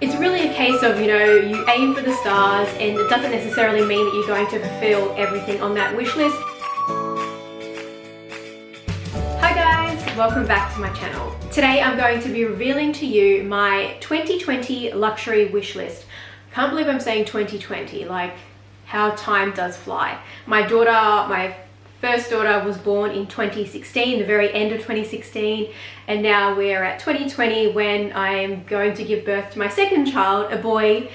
It's really a case of, you aim for the stars, and it doesn't necessarily mean that you're going to fulfill everything on that wish list. Hi guys, welcome back to my channel. Today I'm going to be revealing to you my 2020 luxury wish list. Can't believe I'm saying 2020, like how time does fly. My first daughter was born in 2016, the very end of 2016, and now we're at 2020 when I'm going to give birth to my second child, a boy,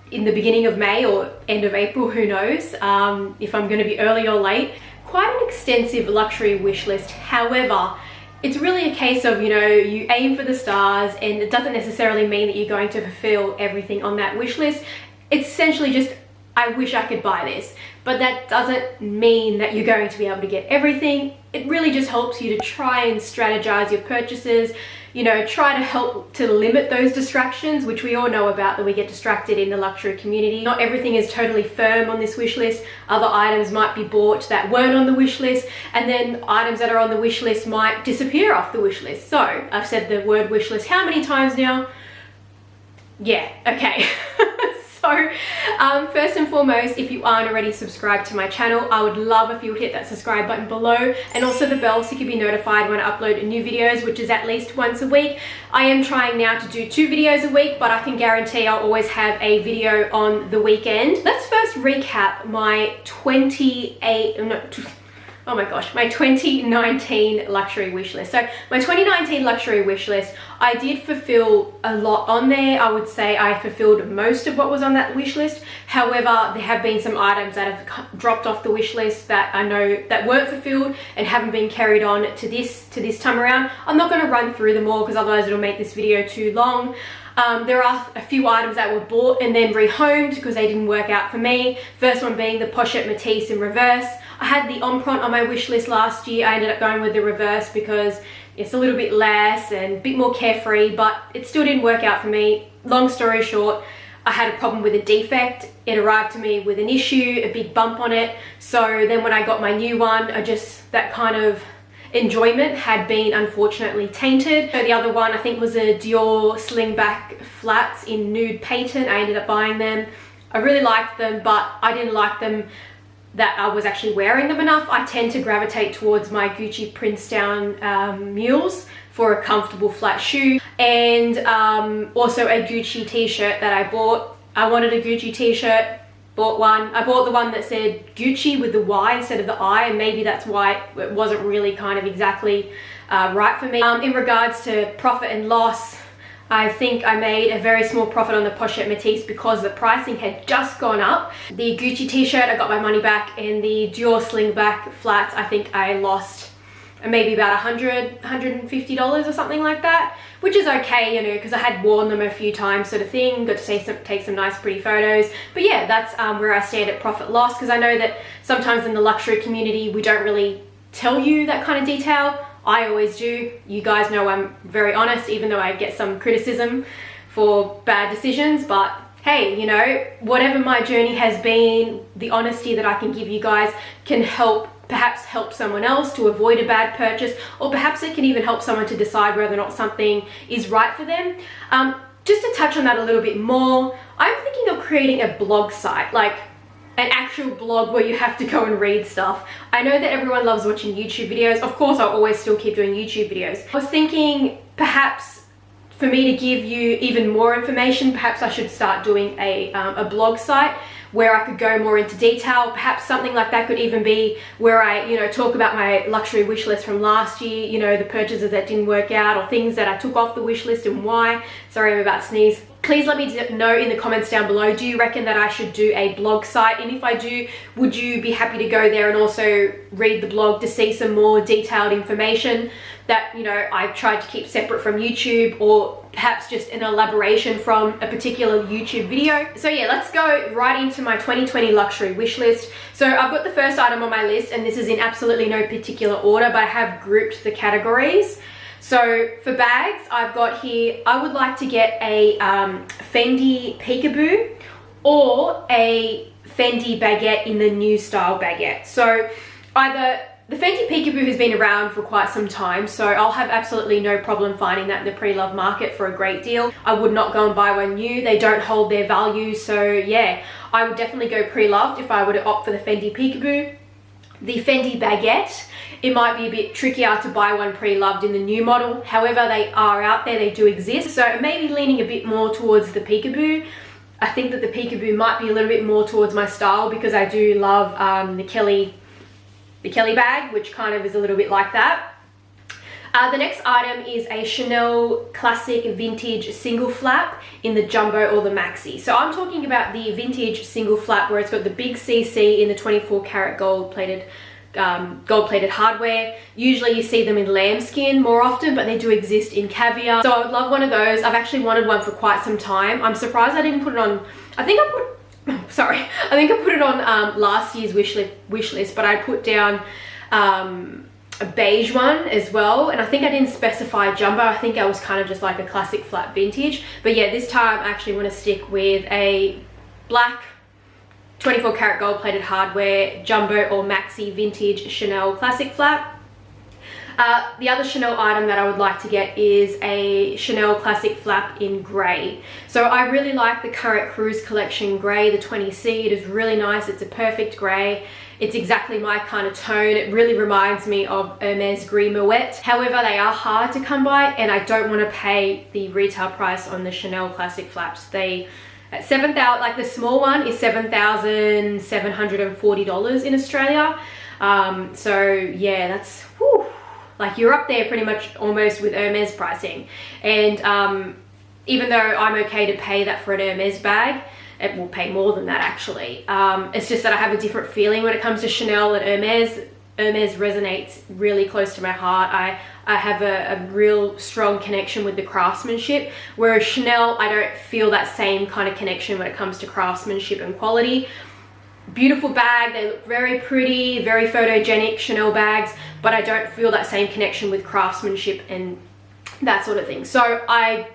in the beginning of May or end of April, who knows, if I'm going to be early or late. Quite an extensive luxury wish list. However, it's really a case of, you aim for the stars, and it doesn't necessarily mean that you're going to fulfill everything on that wish list. It's essentially just, I wish I could buy this, but that doesn't mean that you're going to be able to get everything. It really just helps you to try and strategize your purchases, try to help to limit those distractions, which we all know about, that we get distracted in the luxury community. Not everything is totally firm on this wish list. Other items might be bought that weren't on the wish list, and then items that are on the wish list might disappear off the wish list. So I've said the word wish list how many times now? Yeah, okay. So first and foremost, if you aren't already subscribed to my channel, I would love if you would hit that subscribe button below, and also the bell so you can be notified when I upload new videos, which is at least once a week. I am trying now to do 2 videos a week, but I can guarantee I'll always have a video on the weekend. Let's first recap my 2019 luxury wish list. So my 2019 luxury wish list, I did fulfill a lot on there. I would say I fulfilled most of what was on that wish list. However, there have been some items that have dropped off the wish list that I know that weren't fulfilled and haven't been carried on to this time around. I'm not going to run through them all because otherwise it'll make this video too long. There are a few items that were bought and then rehomed because they didn't work out for me. First one being the Pochette Matisse in reverse. I had the Empreinte on my wish list last year. I ended up going with the reverse because it's a little bit less and a bit more carefree, but it still didn't work out for me. Long story short, I had a problem with a defect. It arrived to me with an issue, a big bump on it. So then when I got my new one, that kind of enjoyment had been unfortunately tainted. So the other one I think was a Dior slingback flats in nude patent. I ended up buying them. I really liked them, but I didn't like them that I was actually wearing them enough. I tend to gravitate towards my Gucci Princedown mules for a comfortable flat shoe, and also a Gucci t-shirt that I bought. I wanted a Gucci t-shirt, bought one. I bought the one that said Gucci with the Y instead of the I, and maybe that's why it wasn't really kind of exactly right for me. In regards to profit and loss, I think I made a very small profit on the Pochette Matisse because the pricing had just gone up. The Gucci t-shirt, I got my money back, and the Dior slingback flats, I think I lost maybe about $150 or something like that, which is okay, because I had worn them a few times sort of thing, got to take some nice pretty photos. But yeah, that's where I stand at profit loss, because I know that sometimes in the luxury community we don't really tell you that kind of detail. I always do. You guys know I'm very honest, even though I get some criticism for bad decisions. But hey, whatever my journey has been, the honesty that I can give you guys can perhaps help someone else to avoid a bad purchase, or perhaps it can even help someone to decide whether or not something is right for them. Just to touch on that a little bit more, I'm thinking of creating a blog site, like an actual blog where you have to go and read stuff. I know that everyone loves watching YouTube videos. Of course, I'll always still keep doing YouTube videos. I was thinking perhaps for me to give you even more information, perhaps I should start doing a blog site where I could go more into detail. Perhaps something like that could even be where I, talk about my luxury wish list from last year, the purchases that didn't work out, or things that I took off the wish list and why. Sorry, I'm about to sneeze. Please let me know in the comments down below, do you reckon that I should do a blog site? And if I do, would you be happy to go there and also read the blog to see some more detailed information that, I've tried to keep separate from YouTube, or perhaps just an elaboration from a particular YouTube video? So yeah, let's go right into my 2020 luxury wish list. So I've got the first item on my list, and this is in absolutely no particular order, but I have grouped the categories. So for bags, I've got here, I would like to get a Fendi Peekaboo or a Fendi baguette in the new style baguette. So either The Fendi Peekaboo has been around for quite some time, so I'll have absolutely no problem finding that in the pre-loved market for a great deal. I would not go and buy one new. They don't hold their value, so yeah, I would definitely go pre-loved if I were to opt for the Fendi Peekaboo. The Fendi Baguette, it might be a bit trickier to buy one pre-loved in the new model. However, they are out there, they do exist. So maybe leaning a bit more towards the Peekaboo. I think that the Peekaboo might be a little bit more towards my style because I do love the Kelly bag, which kind of is a little bit like that. The next item is a Chanel Classic Vintage Single Flap in the Jumbo or the Maxi. So I'm talking about the Vintage Single Flap where it's got the big CC in the 24 karat gold-plated hardware. Usually you see them in lambskin more often, but they do exist in caviar. So I would love one of those. I've actually wanted one for quite some time. I'm surprised I didn't put it on, I think I put it on last year's wish list, but I put down a beige one as well, and I think I didn't specify jumbo. I think I was kind of just like a classic flat vintage, but yeah, this time I actually want to stick with a black 24 karat gold plated hardware jumbo or maxi vintage Chanel classic flap. The other Chanel item that I would like to get is a Chanel classic flap in grey. So I really like the current Cruise collection grey, the 20C. It is really nice. It's a perfect grey. It's exactly my kind of tone. It really reminds me of Hermes Gris Moet. However, they are hard to come by and I don't want to pay the retail price on the Chanel classic flaps. They at $7,000, like the small one is $7,740 in Australia. So yeah, that's whew, like you're up there pretty much almost with Hermes pricing. And even though I'm okay to pay that for an Hermes bag, it will pay more than that actually. It's just that I have a different feeling when it comes to Chanel and Hermes. Hermes resonates really close to my heart. I have a real strong connection with the craftsmanship, whereas Chanel, I don't feel that same kind of connection when it comes to craftsmanship and quality. Beautiful bag, they look very pretty, very photogenic Chanel bags, but I don't feel that same connection with craftsmanship and that sort of thing. So I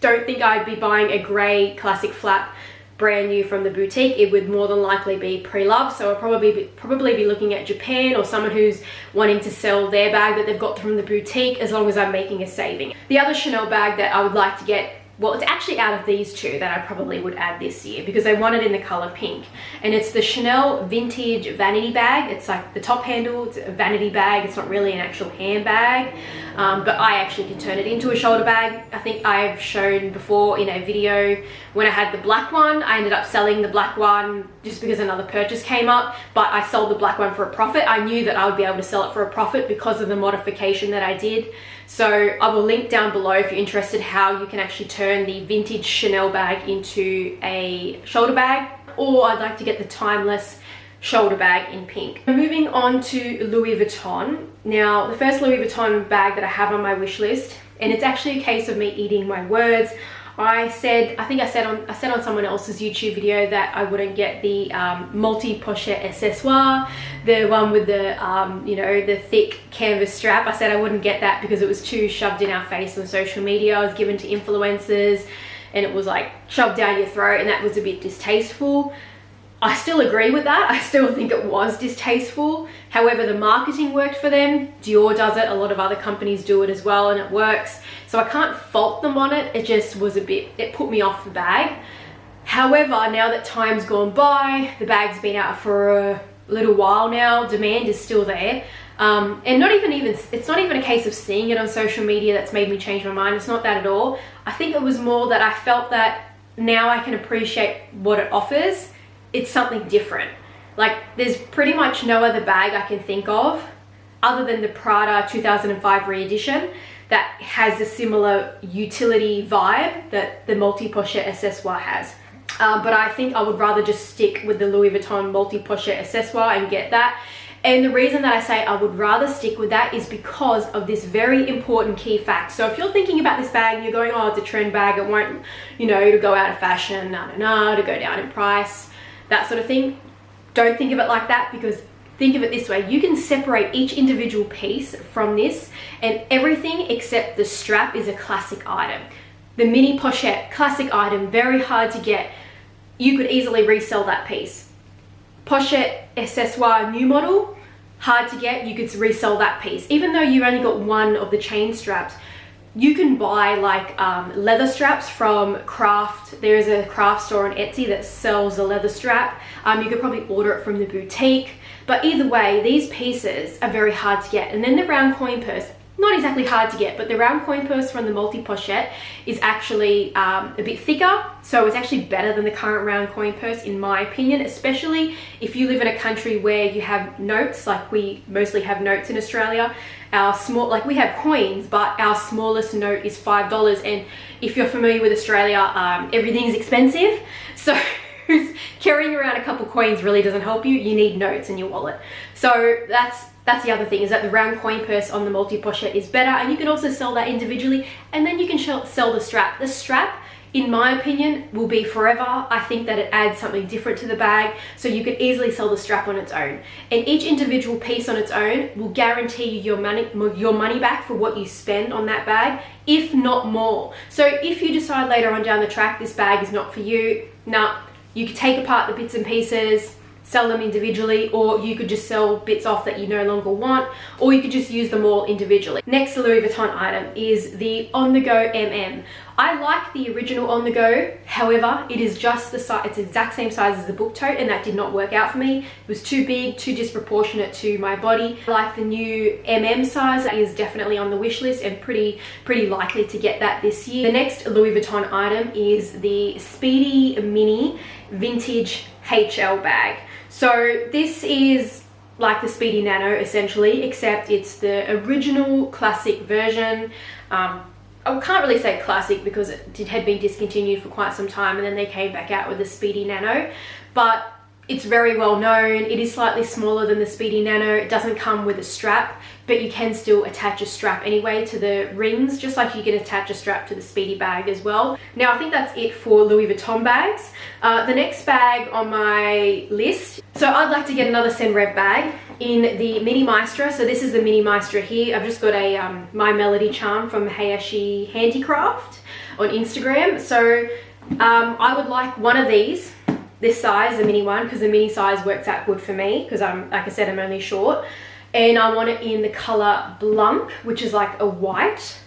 don't think I'd be buying a grey classic flap brand new from the boutique. It would more than likely be pre-loved, so I'll probably be looking at Japan or someone who's wanting to sell their bag that they've got from the boutique, as long as I'm making a saving. The other Chanel bag that I would like to get, well, it's actually out of these two that I probably would add this year because I want it in the color pink, and it's the Chanel Vintage Vanity Bag. It's like the top handle, it's a vanity bag, it's not really an actual handbag, but I actually can turn it into a shoulder bag. I think I've shown before in a video when I had the black one, I ended up selling the black one just because another purchase came up, but I sold the black one for a profit. I knew that I would be able to sell it for a profit because of the modification that I did. So I will link down below if you're interested how you can actually turn the vintage Chanel bag into a shoulder bag, or I'd like to get the timeless shoulder bag in pink. Moving on to Louis Vuitton. Now, the first Louis Vuitton bag that I have on my wish list, and it's actually a case of me eating my words. I think I said on someone else's YouTube video that I wouldn't get the multi-pochette accessoire, the one with the you know, the thick canvas strap. I said I wouldn't get that because it was too shoved in our face on social media. I was given to influencers and it was like shoved down your throat, and that was a bit distasteful. I still agree with that. I still think it was distasteful. However, the marketing worked for them. Dior does it. A lot of other companies do it as well, and it works. So I can't fault them on it. It just was a bit, it put me off the bag. However, now that time's gone by, the bag's been out for a little while now, demand is still there. And it's not even a case of seeing it on social media that's made me change my mind. It's not that at all. I think it was more that I felt that now I can appreciate what it offers. It's something different. Like, there's pretty much no other bag I can think of other than the Prada 2005 re-edition that has a similar utility vibe that the multi-pochette accessoire has. But I think I would rather just stick with the Louis Vuitton multi-pochette accessoire and get that. And the reason that I say I would rather stick with that is because of this very important key fact. So if you're thinking about this bag and you're going, oh, it's a trend bag, it won't, you know, to go out of fashion, to go down in price, that sort of thing. Don't think of it like that, because think of it this way. You can separate each individual piece from this, and everything except the strap is a classic item. The mini pochette, classic item, very hard to get. You could easily resell that piece. Pochette accessoire new model, hard to get, you could resell that piece. Even though you only got one of the chain straps, you can buy like leather straps from Craft. There is a craft store on Etsy that sells a leather strap. You could probably order it from the boutique. But either way, these pieces are very hard to get. And then the round coin purse, not exactly hard to get, but the round coin purse from the multi-pochette is actually a bit thicker. So it's actually better than the current round coin purse in my opinion, especially if you live in a country where you have notes, like we mostly have notes in Australia. We have coins, but our smallest note is $5. And if you're familiar with Australia, everything's expensive. So carrying around a couple coins really doesn't help you. You need notes in your wallet. So that's the other thing, is that the round coin purse on the multi-pochette is better, and you can also sell that individually, and then you can sell the strap. The strap, in my opinion, will be forever. I think that it adds something different to the bag, so you could easily sell the strap on its own. And each individual piece on its own will guarantee you your money back for what you spend on that bag, if not more. So if you decide later on down the track this bag is not for you, you could take apart the bits and pieces, sell them individually, or you could just sell bits off that you no longer want, or you could just use them all individually. Next Louis Vuitton item is the On The Go MM. I like the original On The Go, however, it is just the size, it's the exact same size as the book tote, and that did not work out for me. It was too big, too disproportionate to my body. I like the new MM size. That is definitely on the wish list and pretty likely to get that this year. The next Louis Vuitton item is the Speedy Mini Vintage HL bag. So this is like the Speedy Nano essentially, except it's the original classic version. I can't really say classic because it had been discontinued for quite some time, and then they came back out with the Speedy Nano, but it's very well known. It is slightly smaller than the Speedy Nano. It doesn't come with a strap, but you can still attach a strap anyway to the rings, just like you can attach a strap to the Speedy bag as well. Now, I think that's it for Louis Vuitton bags. The next bag on my list, so I'd like to get another Senreve bag in the Mini Maestra. So this is the Mini Maestra here. I've just got a My Melody charm from Hayashi Handicraft on Instagram. So I would like one of these, this size, the mini one, because the mini size works out good for me because like I said, I'm only short. And I want it in the color Blanc, which is like a white,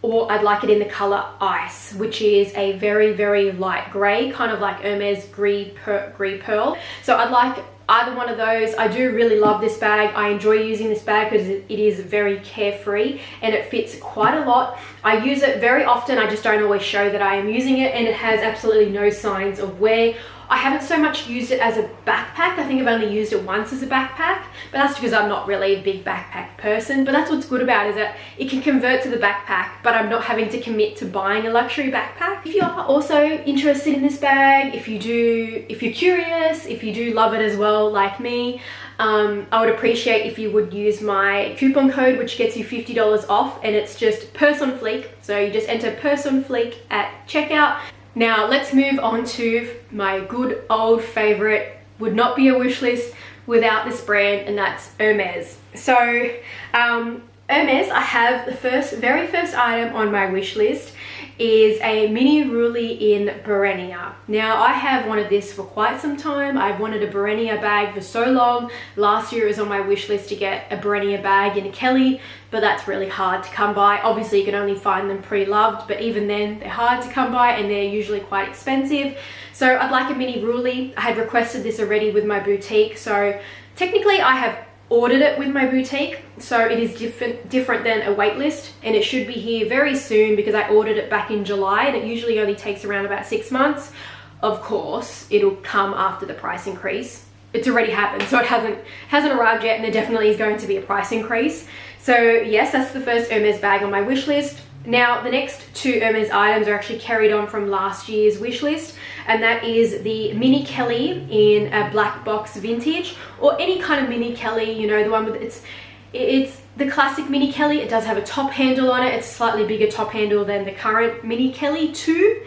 or I'd like it in the color Ice, which is a very light gray, kind of like Hermes Gris Pearl. So I'd like either one of those. I do really love this bag. I enjoy using this bag because it is very carefree and it fits quite a lot. I use it very often. I just don't always show that I am using it, and it has absolutely no signs of wear. I haven't so much used it as a backpack. I think I've only used it once as a backpack, but that's because I'm not really a big backpack person. But that's what's good about it, is that it can convert to the backpack, but I'm not having to commit to buying a luxury backpack. If you are also interested in this bag, if you're curious, if you do love it as well like me, I would appreciate if you would use my coupon code, which gets you $50 off, and it's just Purseonfleek. So you just enter Purseonfleek at checkout. Now let's move on to my good old favorite, would not be a wish list without this brand, and that's Hermes. So Hermes, I have the very first item on my wish list is a mini roulis in Barenia. Now I have wanted this for quite some time. I've wanted a Barenia bag for so long. Last year it was on my wish list to get a Barenia bag in a Kelly, but that's really hard to come by. Obviously you can only find them pre-loved, but even then they're hard to come by and they're usually quite expensive. So I'd like a mini roulis. I had requested this already with my boutique, so technically I have ordered it with my boutique, so it is different than a wait list, and it should be here very soon because I ordered it back in July, and it usually only takes around about 6 months. Of course it'll come after the price increase. It's already happened, so it hasn't arrived yet, and there definitely is going to be a price increase. So yes, that's the first Hermes bag on my wish list. Now the next two Hermes items are actually carried on from last year's wish list, and that is the Mini Kelly in a black box vintage, or any kind of Mini Kelly, you know, the one with it's the classic Mini Kelly. It does have a top handle on it. It's a slightly bigger top handle than the current Mini Kelly too,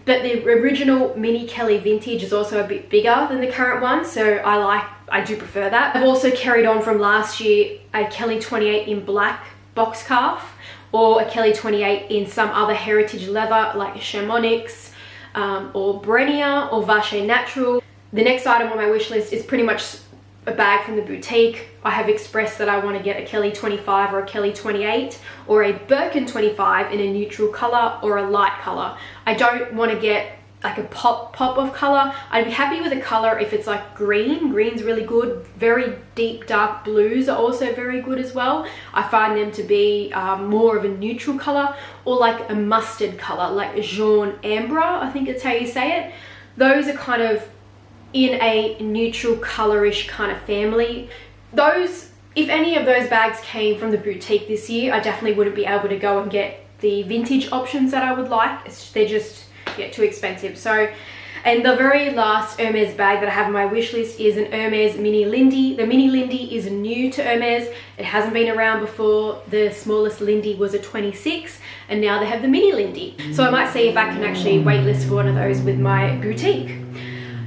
but the original Mini Kelly vintage is also a bit bigger than the current one, so I do prefer that. I've also carried on from last year a Kelly 28 in black box calf, or a Kelly 28 in some other heritage leather like Chamonix, or Barenia, or Vache Natural. The next item on my wish list is pretty much a bag from the boutique. I have expressed that I want to get a Kelly 25 or a Kelly 28 or a Birkin 25 in a neutral color or a light color. I don't want to get like a pop of color. I'd be happy with a color if it's like green. Green's really good. Very deep dark blues are also very good as well. I find them to be more of a neutral color, or like a mustard color, like jaune ambre, I think that's how you say it. Those are kind of in a neutral colorish kind of family. Those, if any of those bags came from the boutique this year, I definitely wouldn't be able to go and get the vintage options that I would like. They're just too expensive. So, and the very last Hermes bag that I have on my wish list is an Hermes Mini Lindy. The Mini Lindy is new to Hermes. It hasn't been around before. The smallest Lindy was a 26, and now they have the Mini Lindy. So I might see if I can actually waitlist for one of those with my boutique.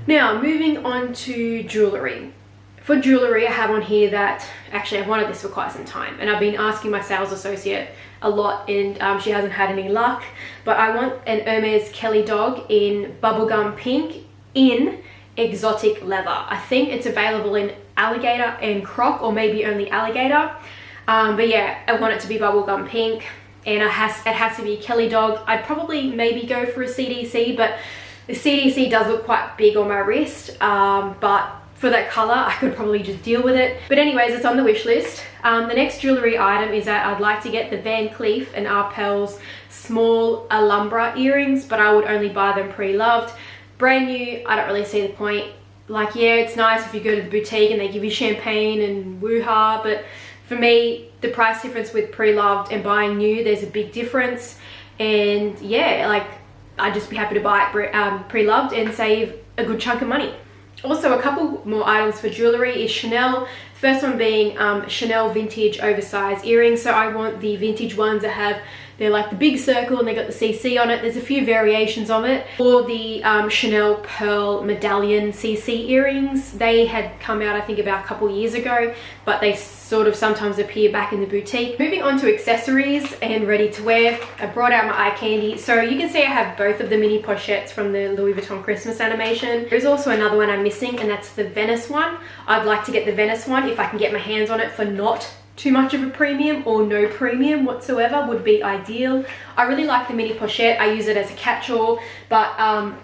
Now, moving on to jewellery. For jewellery, I have on here that, actually I've wanted this for quite some time, and I've been asking my sales associate a lot, and she hasn't had any luck, but I want an Hermes Kelly dog in bubblegum pink in exotic leather. I think it's available in alligator and croc, or maybe only alligator, but yeah, I want it to be bubblegum pink, and it has to be a Kelly dog. I'd probably maybe go for a CDC, but the CDC does look quite big on my wrist, but for that color, I could probably just deal with it. But anyways, it's on the wish list. The next jewelry item is that I'd like to get the Van Cleef & Arpels small Alhambra earrings, but I would only buy them pre-loved. Brand new, I don't really see the point. Like, yeah, it's nice if you go to the boutique and they give you champagne and woo-ha, but for me, the price difference with pre-loved and buying new, there's a big difference. And yeah, like, I'd just be happy to buy it pre-loved and save a good chunk of money. Also, a couple more items for jewellery is Chanel. First one being Chanel vintage oversized earrings. So I want the vintage ones that have, they're like the big circle and they got the CC on it. There's a few variations of it. Or the Chanel pearl medallion CC earrings. They had come out, I think, about a couple years ago, but they sort of sometimes appear back in the boutique. Moving on to accessories and ready to wear, I brought out my eye candy. So you can see I have both of the mini pochettes from the Louis Vuitton Christmas animation. There's also another one I'm missing, and that's the Venice one. I'd like to get the Venice one if I can get my hands on it for not too much of a premium, or no premium whatsoever would be ideal. I really like the mini pochette. I use it as a catch-all, but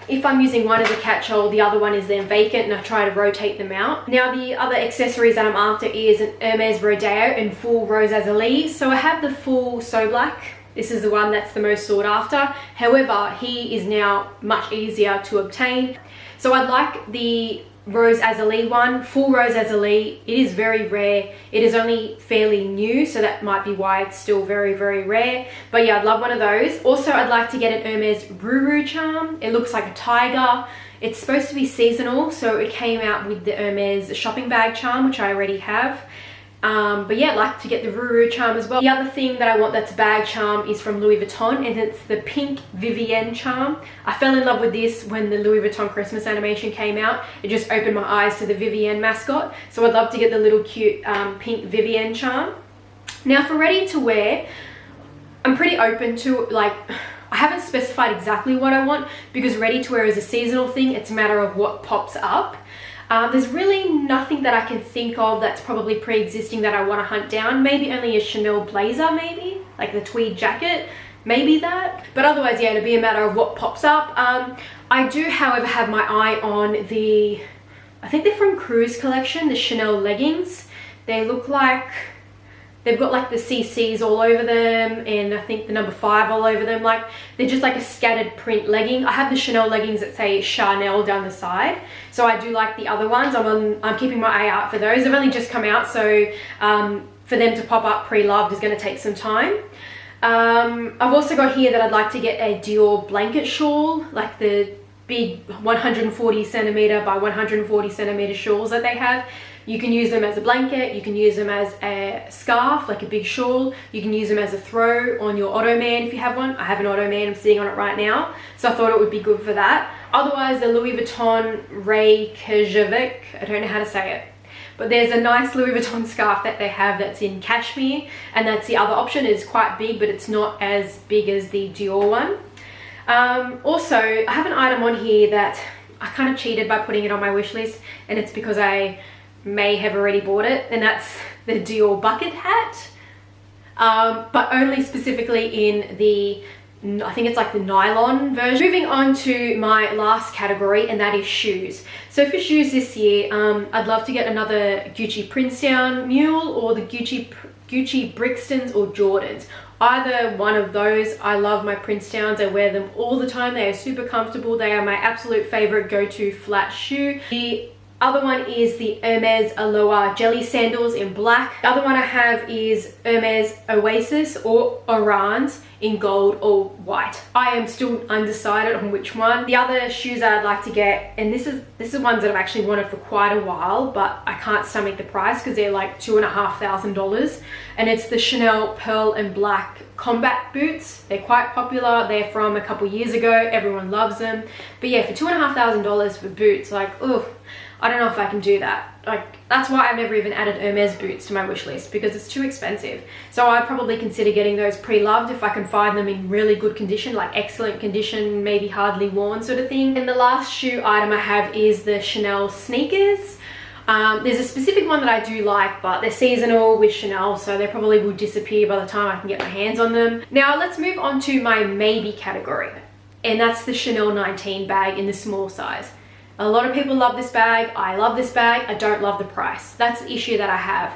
if I'm using one as a catch-all, the other one is then vacant, and I try to rotate them out. Now, the other accessories that I'm after is an Hermes Rodeo in full rose azalees. So I have the full So Black. This is the one that's the most sought after. However, he is now much easier to obtain. So I'd like the rose azalee one, full rose azalee. It is very rare. It is only fairly new, so that might be why it's still very, very rare. But yeah, I'd love one of those. Also, I'd like to get an Hermes Ruru charm. It looks like a tiger. It's supposed to be seasonal, so it came out with the Hermes shopping bag charm, which I already have. But yeah, I'd like to get the Ruru charm as well. The other thing that I want that's a bag charm is from Louis Vuitton, and it's the pink Vivienne charm. I fell in love with this when the Louis Vuitton Christmas animation came out. It just opened my eyes to the Vivienne mascot. So I'd love to get the little cute pink Vivienne charm. Now, for ready to wear, I'm pretty open to, like, I haven't specified exactly what I want, because ready to wear is a seasonal thing. It's a matter of what pops up. There's really nothing that I can think of that's probably pre-existing that I want to hunt down. Maybe only a Chanel blazer, maybe like the tweed jacket, maybe that. But otherwise, yeah, it'll be a matter of what pops up. I do, however, have my eye on the, I think they're from Cruise Collection, the Chanel leggings. They look like, they've got like the CCs all over them, and I think the number 5 all over them. Like, they're just like a scattered print legging. I have the Chanel leggings that say Chanel down the side, so I do like the other ones. I'm keeping my eye out for those. They've only just come out, so for them to pop up pre-loved is going to take some time. I've also got here that I'd like to get a Dior blanket shawl, like the big 140 centimeter by 140 centimeter shawls that they have. You can use them as a blanket, you can use them as a scarf, like a big shawl. You can use them as a throw on your Ottoman if you have one. I have an Ottoman, I'm sitting on it right now, so I thought it would be good for that. Otherwise, the Louis Vuitton Reykjavik, I don't know how to say it, but there's a nice Louis Vuitton scarf that they have that's in cashmere, and that's the other option. It's quite big, but it's not as big as the Dior one. Also, I have an item on here that I kind of cheated by putting it on my wish list, and it's because I may have already bought it, and that's the Dior bucket hat, but only specifically in the, I think it's like the nylon version. Moving on to my last category, and that is shoes. So for shoes this year, I'd love to get another Gucci Princedown Mule or the Gucci Brixtons or Jordans. Either one of those. I love my Princetowns. I wear them all the time. They are super comfortable. They are my absolute favorite go-to flat shoe. The other one is the Hermes Aloha Jelly Sandals in black. The other one I have is Hermes Oasis or Orans in gold or white. I am still undecided on which one. The other shoes I'd like to get, and this is ones that I've actually wanted for quite a while, but I can't stomach the price because they're like $2,500, and it's the Chanel Pearl and Black combat boots. They're quite popular. They're from a couple years ago. Everyone loves them. But yeah, for $2,500 for boots, like, ugh, I don't know if I can do that. Like, that's why I've never even added Hermes boots to my wish list, because it's too expensive. So I'd probably consider getting those pre-loved if I can find them in really good condition, like excellent condition, maybe hardly worn sort of thing. And the last shoe item I have is the Chanel sneakers. There's a specific one that I do like, but they're seasonal with Chanel, so they probably will disappear by the time I can get my hands on them. Now let's move on to my maybe category, and that's the Chanel 19 bag in the small size. A lot of people love this bag. I love this bag. I don't love the price. That's the issue that I have.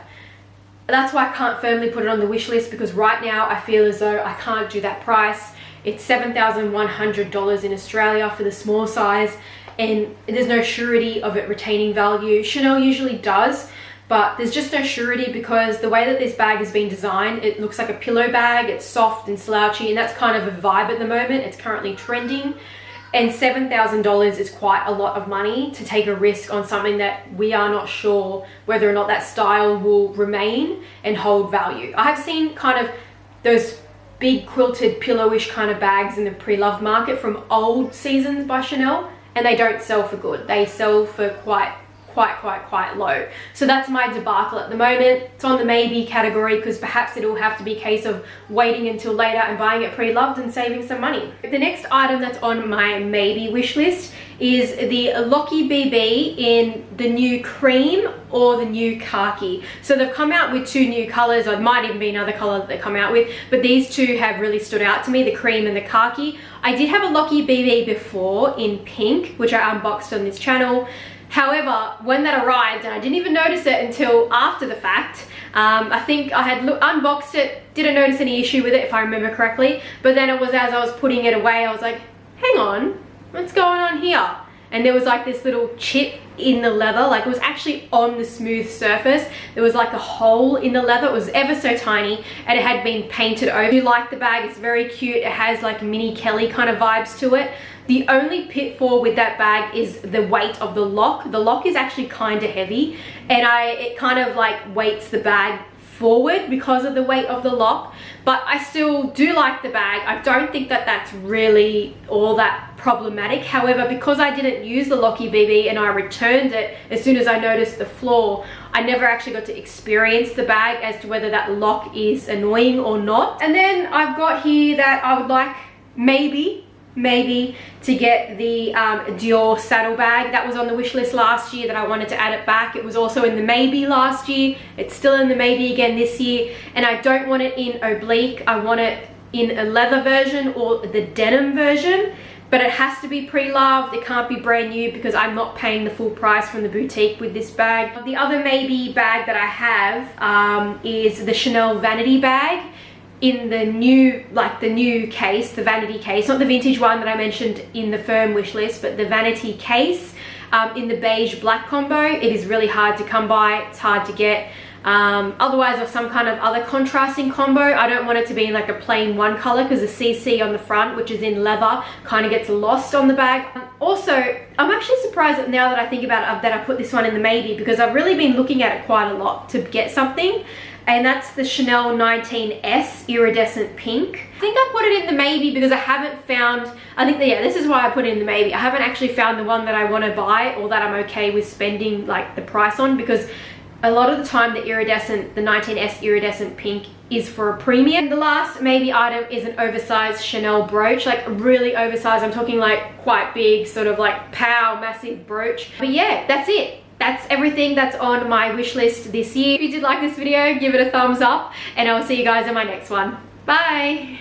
That's why I can't firmly put it on the wish list, because right now I feel as though I can't do that price. It's $7,100 in Australia for the small size, and there's no surety of it retaining value. Chanel usually does, but there's just no surety because the way that this bag has been designed, it looks like a pillow bag. It's soft and slouchy, and that's kind of a vibe at the moment. It's currently trending. And $7,000 is quite a lot of money to take a risk on something that we are not sure whether or not that style will remain and hold value. I have seen kind of those big quilted pillowish kind of bags in the pre-loved market from old seasons by Chanel, and they don't sell for good. They sell for quite low. So that's my debacle at the moment. It's on the maybe category because perhaps it'll have to be a case of waiting until later and buying it pre-loved and saving some money. The next item that's on my maybe wish list is the Lucky BB in the new cream or the new khaki. So they've come out with two new colors, or it might even be another color that they come out with, but these two have really stood out to me, the cream and the khaki. I did have a Lucky BB before in pink, which I unboxed on this channel. However, when that arrived, and I didn't even notice it until after the fact, I think I had unboxed it, didn't notice any issue with it if I remember correctly, but then it was as I was putting it away, I was like, hang on, what's going on here? And there was like this little chip in the leather, like it was actually on the smooth surface. There was like a hole in the leather. It was ever so tiny, and it had been painted over. I do like the bag, it's very cute. It has like mini Kelly kind of vibes to it. The only pitfall with that bag is the weight of the lock. The lock is actually kind of heavy, and it kind of like weights the bag forward because of the weight of the lock, but I still do like the bag. I don't think that that's really all that problematic. However, because I didn't use the Lucky BB and I returned it as soon as I noticed the flaw, I never actually got to experience the bag as to whether that lock is annoying or not. And then I've got here that I would like maybe to get the Dior saddlebag. That was on the wish list last year that I wanted to add it back. It was also in the maybe last year. It's still in the maybe again this year, and I don't want it in oblique. I want it in a leather version or the denim version, but it has to be pre-loved. It can't be brand new because I'm not paying the full price from the boutique with this bag. The other maybe bag that I have is the Chanel vanity bag in the new, like the new case, the vanity case, not the vintage one that I mentioned in the firm wish list, but the vanity case in the beige black combo. It is really hard to come by, it's hard to get. Otherwise, of some kind of other contrasting combo. I don't want it to be in like a plain one color because the CC on the front, which is in leather, kind of gets lost on the bag. Also, I'm actually surprised that now that I think about it, that I put this one in the maybe, because I've really been looking at it quite a lot to get something. And that's the Chanel 19S Iridescent Pink. I think I put it in the maybe because I haven't found, I think that, yeah, this is why I put it in the maybe. I haven't actually found the one that I want to buy or that I'm okay with spending like the price on, because a lot of the time the 19S Iridescent Pink is for a premium. The last maybe item is an oversized Chanel brooch, like really oversized. I'm talking like quite big, sort of like pow, massive brooch. But yeah, that's it. that's everything that's on my wish list this year. If you did like this video, give it a thumbs up, and I'll see you guys in my next one. Bye!